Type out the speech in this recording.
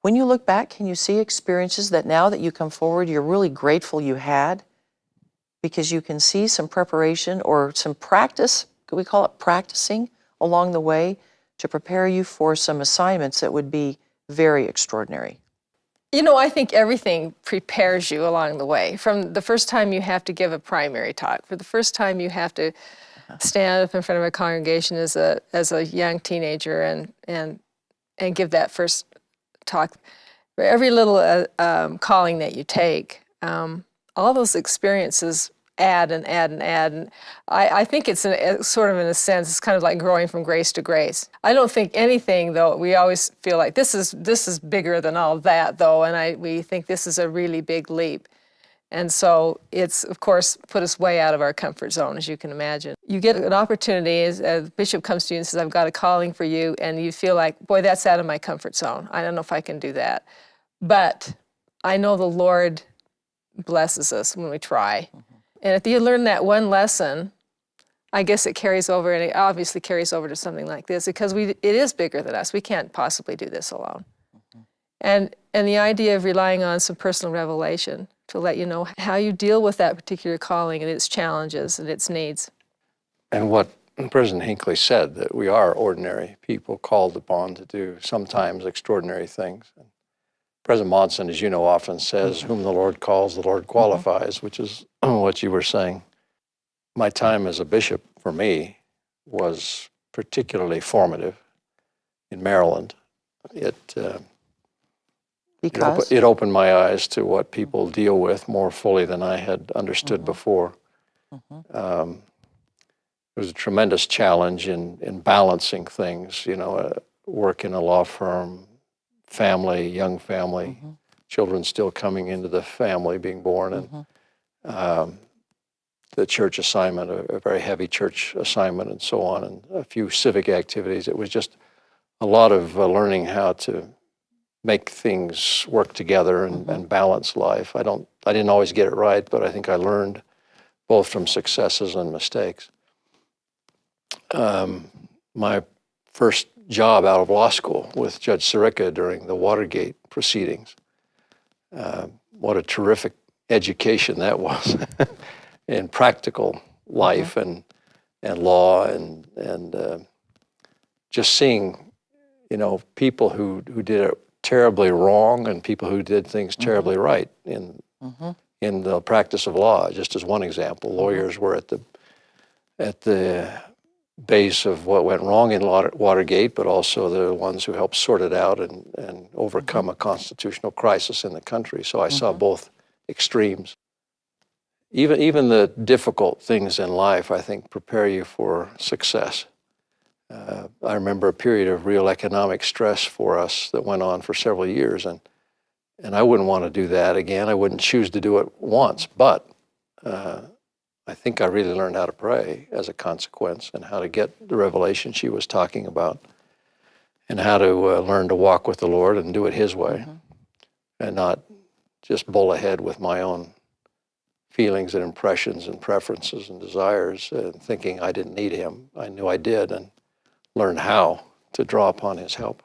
When you look back, can you see experiences that now that you come forward, you're really grateful you had? Because you can see some preparation or some practice, could we call it practicing, along the way to prepare you for some assignments that would be very extraordinary? I think everything prepares you along the way. From the first time you have to give a primary talk, for the first time you have to stand up in front of a congregation as a young teenager and give that first talk. For every little calling that you take, all those experiences add and add and add. And I think it's sort of in a sense, it's kind of like growing from grace to grace. I don't think anything, though, we always feel like this is bigger than all that, though, and we think this is a really big leap. And so it's, of course, put us way out of our comfort zone, as you can imagine. You get an opportunity, as a bishop comes to you and says, I've got a calling for you, and you feel like, boy, that's out of my comfort zone. I don't know if I can do that. But I know the Lord blesses us when we try. And if you learn that one lesson, I guess it carries over, and it obviously carries over to something like this, because it is bigger than us. We can't possibly do this alone. And the idea of relying on some personal revelation to let you know how you deal with that particular calling and its challenges and its needs. And what President Hinckley said, that we are ordinary people called upon to do sometimes extraordinary things. And President Monson, as you know, often says, whom the Lord calls, the Lord qualifies, which is what you were saying. My time as a bishop, for me, was particularly formative in Maryland. Because? It opened my eyes to what people deal with more fully than I had understood before. It was a tremendous challenge in balancing things, work in a law firm, family, young family, children still coming into the family, being born, and the church assignment, a very heavy church assignment, and so on, and a few civic activities. It was just a lot of learning how to make things work together and balance life. I didn't always get it right, but I think I learned both from successes and mistakes. My first job out of law school with Judge Sirica during the Watergate proceedings. What a terrific education that was in practical life and law and just seeing, people who did it terribly wrong and people who did things terribly right in the practice of law. Just as one example, lawyers were at the base of what went wrong in Watergate, but also the ones who helped sort it out and overcome a constitutional crisis in the country. So I saw both extremes. Even the difficult things in life, I think, prepare you for success. I remember a period of real economic stress for us that went on for several years, and I wouldn't want to do that again. I wouldn't choose to do it once, but I think I really learned how to pray as a consequence and how to get the revelation she was talking about and how to learn to walk with the Lord and do it His way and not just bowl ahead with my own feelings and impressions and preferences and desires and thinking I didn't need Him. I knew I did, and learned how to draw upon His help.